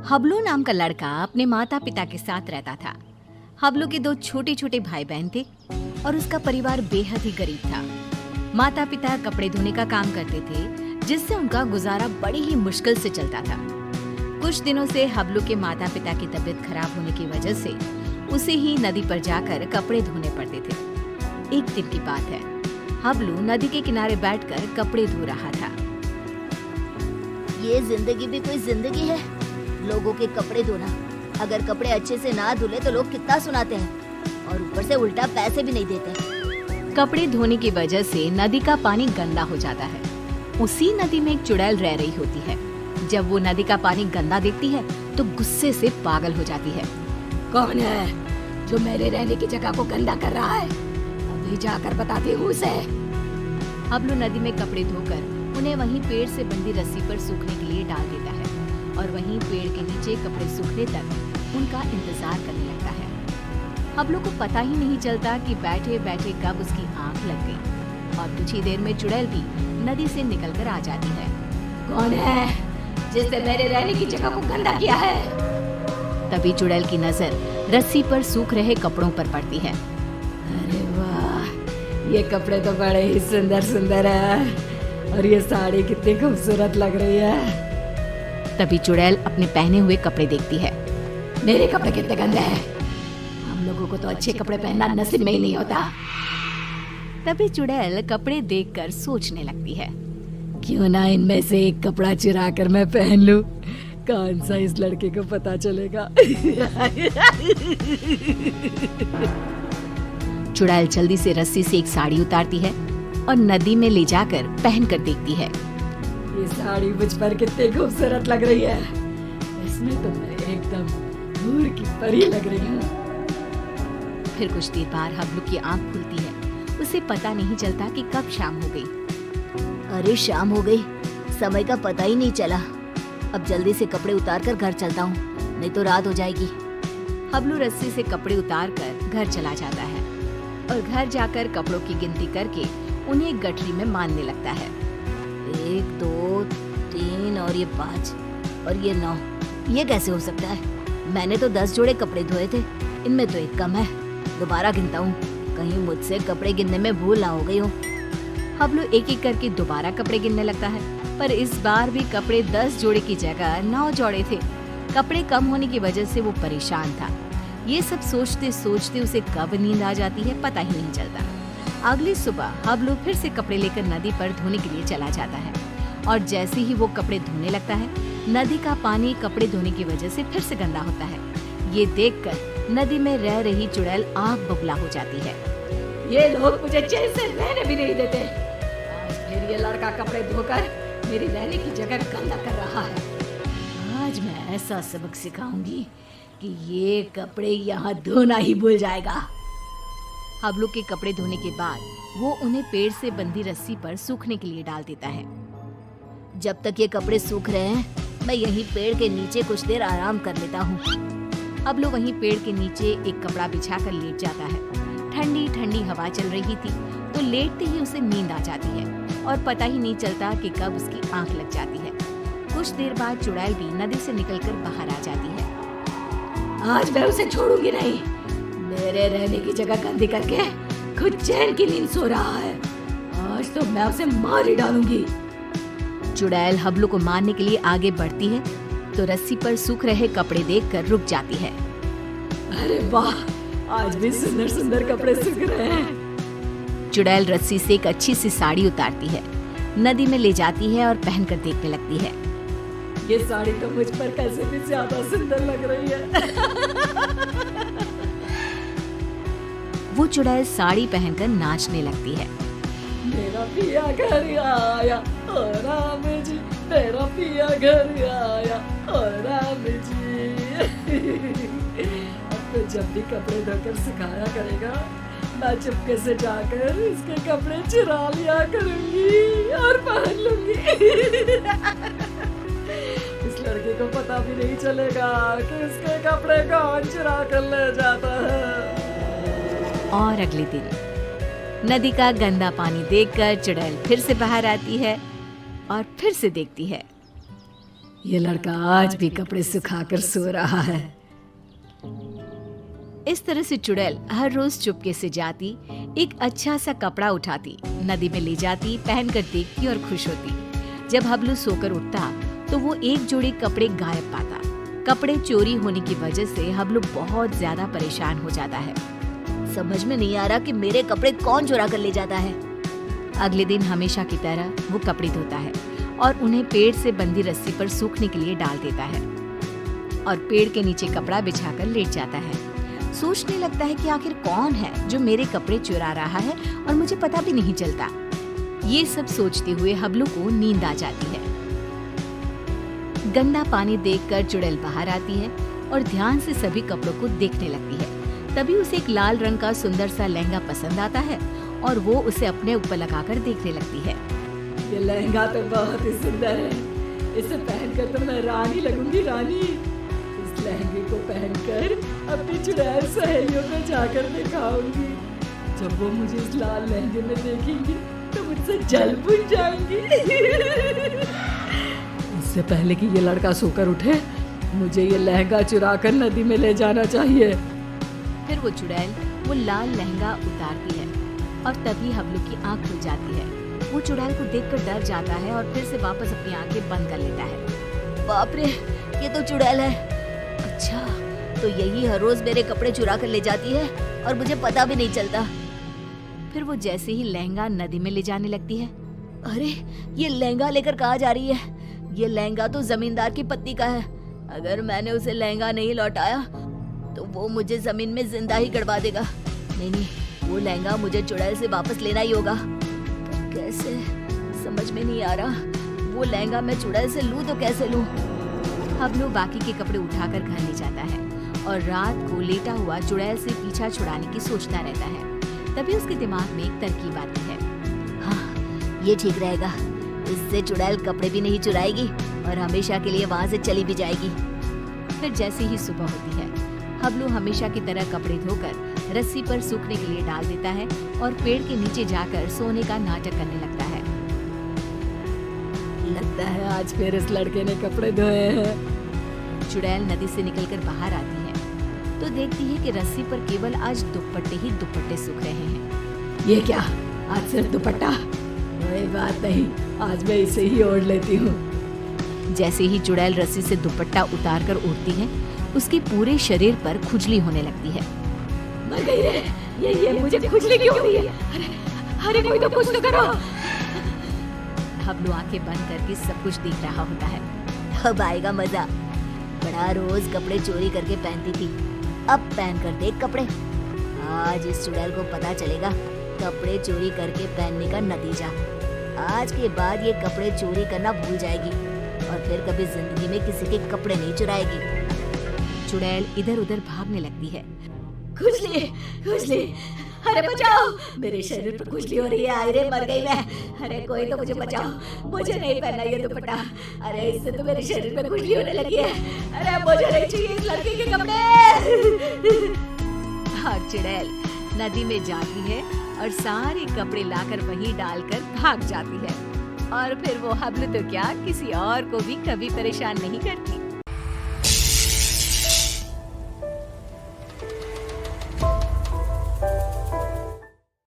हबलू नाम का लड़का अपने माता पिता के साथ रहता था। हबलू के 2 छोटे छोटे भाई बहन थे और उसका परिवार बेहद ही गरीब था। माता पिता कपड़े धोने का काम करते थे, जिससे उनका गुजारा बड़ी ही मुश्किल से चलता था। कुछ दिनों से हबलू के माता पिता की तबीयत खराब होने की वजह से उसे ही नदी पर जाकर कपड़े धोने पड़ते थे। एक दिन की बात है, हबलू नदी के किनारे बैठकर कपड़े धो रहा था। ये जिंदगी भी कोई जिंदगी है, लोगों के कपड़े धोना। अगर कपड़े अच्छे से ना धुले तो लोग कितना सुनाते हैं और ऊपर से उल्टा पैसे भी नहीं देते। कपड़े धोने की वजह से नदी का पानी गंदा हो जाता है। उसी नदी में एक चुड़ैल रह रही होती है। जब वो नदी का पानी गंदा देखती है तो गुस्से से पागल हो जाती है। कौन है जो मेरे रहने की जगह को गंदा कर रहा है? अभी जाकर बताती हूँ उसे। हबलू नदी में कपड़े धोकर उन्हें वहीं पेड़ से बंधी रस्सी पर सूखने के लिए डाल देता है और वहीं पेड़ के नीचे कपड़े सूखने तक उनका इंतजार करने लगता है। हबलू को पता ही नहीं चलता कि बैठे बैठे कब उसकी आंख लग गई और कुछ ही देर में चुड़ैल भी नदी से निकलकर आ जाती है। कौन है जिसने मेरे रहने की जगह को गंदा किया है? तभी चुड़ैल की नजर रस्सी पर सूख रहे कपड़ों पर पड़ती है। अरे वाह, ये कपड़े तो बड़े ही सुंदर सुंदर है और ये साड़ी कितनी खूबसूरत लग रही है। तभी चुड़ैल अपने पहने हुए कपड़े देखती है। मेरे कपड़े कितने गंदे हैं, हम लोगों को तो अच्छे कपड़े पहनना नसीब में ही नहीं होता। तभी चुड़ैल कपड़े देखकर सोचने लगती है, क्यों ना इनमें से एक कपड़ा चुरा कर मैं पहन लूं, कौन सा इस लड़के को पता चलेगा। चुड़ैल जल्दी से रस्सी से एक साड़ी उतारती है और नदी में ले जाकर पहन कर देखती है। ये साड़ी मुझ पर कितनी खूबसूरत लग रही है, इसमें तो मैं एकदम नूर की परी लग रही हूँ। फिर कुछ देर बाद हबलू की आंख खुलती है। उसे पता नहीं चलता कि कब शाम हो गई। अरे शाम हो गई, समय का पता ही नहीं चला। अब जल्दी से कपड़े उतार कर घर चलता हूँ, नहीं तो रात हो जाएगी। हबलू रस्सी से कपड़े उतार कर घर चला जाता है और घर जाकर कपड़ों की गिनती करके उन्हें एक गठरी में बांधने लगता है। 1 2 3 और ये 5 और ये 9, ये कैसे हो सकता है? मैंने तो 10 जोड़े कपड़े धोए थे, इनमें तो एक कम है। दोबारा गिनता हूँ, कहीं मुझसे कपड़े गिनने में भूल ना हो गई हो। हबलू एक एक करके दोबारा कपड़े गिनने लगता है, पर इस बार भी कपड़े 10 जोड़े की जगह 9 जोड़े थे। कपड़े कम होने की वजह से वो परेशान था। ये सब सोचते सोचते उसे कब नींद आ जाती है पता ही नहीं चलता। अगली सुबह हबलू फिर से कपड़े लेकर नदी पर धोने के लिए चला जाता है और जैसे ही वो कपड़े धोने लगता है, नदी का पानी कपड़े धोने की वजह से फिर से गंदा होता है। ये देखकर नदी में रह रही चुड़ैल आग बबूला हो जाती है। ये लोग मुझे चैन से रहने भी नहीं देते। आज फिर ये लड़का कपड़े धोकर मेरी रहने की जगह गंदा कर रहा है। आज मैं ऐसा सबक सिखाऊंगी कि ये कपड़े यहाँ धोना ही भूल जाएगा। हबलू के कपड़े धोने के बाद वो उन्हें पेड़ से बंधी रस्सी पर सूखने के लिए डाल देता है। जब तक ये कपड़े सूख रहे हैं, मैं यहीं पेड़ के नीचे कुछ देर आराम कर लेता हूँ। हबलू वहीं पेड़ के नीचे एक कपड़ा बिछाकर लेट जाता है। ठंडी ठंडी हवा चल रही थी तो लेटते ही उसे नींद आ जाती है और पता ही नहीं चलता कि कब उसकी आंख लग जाती है। कुछ देर बाद चुड़ैल भी नदी से निकलकर बाहर आ जाती है। आज मैं उसे छोड़ूंगी नहीं, मेरे रहने की जगह गंदी करके खुद चैन की नींद सो रहा है। आज तो मैं उसे मार ही डालूंगी। चुड़ैल हबलू को मारने के लिए आगे बढ़ती है तो रस्सी पर सूख रहे कपड़े देखकर रुक जाती है। अरे वाह, आज भी सुंदर सुंदर कपड़े सूख रहे हैं। चुड़ैल रस्सी से एक अच्छी सी साड़ी उतारती है, नदी में ले जाती है और पहनकर देखने लगती है। ये साड़ी तो मुझ पर कैसे भी ज्यादा सुंदर लग रही है। वो चुड़ैल साड़ी पहनकर नाचने लगती है। मेरा पिया घर आया ओ राम जी, मेरा पिया घर आया ओ राम जी। अब तो जब भी कपड़े धोकर सुखाया करेगा, मैं चुपके से जाकर इसके कपड़े चुरा लिया करूंगी और पहन लूंगी। इस लड़के को पता भी नहीं चलेगा कि इसके कपड़े कौन चुरा कर ले जाता है। और अगले दिन नदी का गंदा पानी देखकर चुड़ैल फिर से बाहर आती है और फिर से देखती है। ये लड़का आज भी कपड़े सुखाकर सो रहा है। इस तरह से चुड़ैल हर रोज चुपके से जाती, एक अच्छा सा कपड़ा उठाती, नदी में ले जाती, पहनकर देखती और खुश होती। जब हबलू सोकर उठता तो वो एक जोड़ी कपड़े गायब पाता। कपड़े चोरी होने की वजह से हबलू बहुत ज्यादा परेशान हो जाता है। समझ में नहीं आ रहा कि मेरे कपड़े कौन चुरा कर ले जाता है। अगले दिन हमेशा की तरह वो कपड़े धोता है और उन्हें पेड़ से बंधी रस्सी पर सूखने के लिए डाल देता है और पेड़ के नीचे कपड़ा बिछाकर लेट जाता है। सोचने लगता है कि आखिर कौन है जो मेरे कपड़े चुरा रहा है और मुझे पता भी नहीं चलता। ये सब सोचते हुए हबलू को नींद आ जाती है। गंदा पानी देखकर चुड़ैल बाहर आती है और ध्यान से सभी कपड़ों को देखने लगती है। तभी उसे एक लाल रंग का सुंदर सा लहंगा पसंद आता है और वो उसे अपने ऊपर लगाकर देखने लगती है। ये लहंगा तो बहुत ही सुंदर है, इसे पहनकर तो मैं रानी लगूंगी, रानी। इस लहंगे को पहनकर अपनी चुड़ैल सहेलियों को जाकर दिखाऊंगी। जब वो मुझे इस लाल लहंगे में देखेंगी तो मुझसे जल बुझ जाएंगी। इससे पहले कि ये लड़का सोकर उठे, मुझे ये लहंगा चुराकर नदी में ले जाना चाहिए। फिर वो चुड़ैल वो लाल लहंगा उतारती है और तभी हबलू की आंख खुल जाती है। वो चुड़ैल को देखकर डर जाता है और फिर से वापस अपनी आंखें बंद कर लेता है। बाप रे, ये तो चुड़ैल है। अच्छा, तो यही हर रोज मेरे कपड़े चुरा कर ले जाती है और मुझे पता भी नहीं चलता। फिर वो जैसे ही लहंगा नदी में ले जाने लगती है। अरे, ये लहंगा लेकर कहाँ जा रही है? ये लहंगा तो जमींदार की पत्नी का है। अगर मैंने उसे लहंगा नहीं लौटाया तो वो मुझे जमीन में जिंदा ही गड़वा देगा। नहीं, वो लहंगा मुझे चुड़ैल से वापस लेना ही होगा। पर कैसे, समझ में नहीं आ रहा। वो लहंगा मैं चुड़ैल से लूं तो कैसे लूं? हबलू बाकी के कपड़े उठाकर घर ले जाता है और रात को लेटा हुआ चुड़ैल से पीछा छुड़ाने की सोचता रहता है। तभी उसके दिमाग में एक तरकीब आती है। हाँ, ये ठीक रहेगा। इससे चुड़ैल कपड़े भी नहीं चुराएगी और हमेशा के लिए वहाँ से चली भी जाएगी। फिर जैसे ही सुबह होती है, हबलू हमेशा की तरह कपड़े धोकर रस्सी पर सूखने के लिए डाल देता है और पेड़ के नीचे जाकर सोने का नाटक करने लगता है। लगता है आज फिर इस लड़के ने कपड़े धोए हैं। चुड़ैल नदी से निकलकर बाहर आती है तो देखती है कि रस्सी पर केवल आज दुपट्टे ही दुपट्टे सूख रहे हैं। ये क्या, आज सिर्फ दुपट्टा? कोई बात नहीं, आज मैं इसे ही ओढ़ लेती हूँ। जैसे ही चुड़ैल रस्सी से दुपट्टा उतार कर ओढ़ती है, उसके पूरे शरीर पर खुजली होने लगती है। मर गई रे, ये मुझे खुजली क्यों हो रही है? अरे कोई तो कुछ तो करो। हबलू आंखें बंद करके सब कुछ देख रहा होता है। अब आएगा मजा। बड़ा रोज कपड़े चोरी करके पहनती थी, अब पहन कर देख कपड़े। आज इस चुड़ैल को पता चलेगा कपड़े चोरी करके पहनने का नतीजा। आज के बाद ये कपड़े चोरी करना भूल जाएगी और फिर कभी जिंदगी में किसी के कपड़े नहीं चुराएगी। चुड़ैल इधर उधर भागने लगती है। खुजली, खुजली, अरे बचाओ, मेरे शरीर पर खुजली हो रही है। अरे मर गई मैं। अरे कोई तो मुझे बचाओ, मुझे नहीं पहनना ये दुपट्टा। अरे इससे तो मेरे शरीर में खुजली होने लगी है। अरे मुझे नहीं चाहिए इस लड़के के कपड़े। और चुड़ैल नदी में जाती है और सारे कपड़े लाकर वहीं डालकर भाग जाती है। और फिर वो हबलू तो क्या, किसी और को भी कभी परेशान नहीं करती।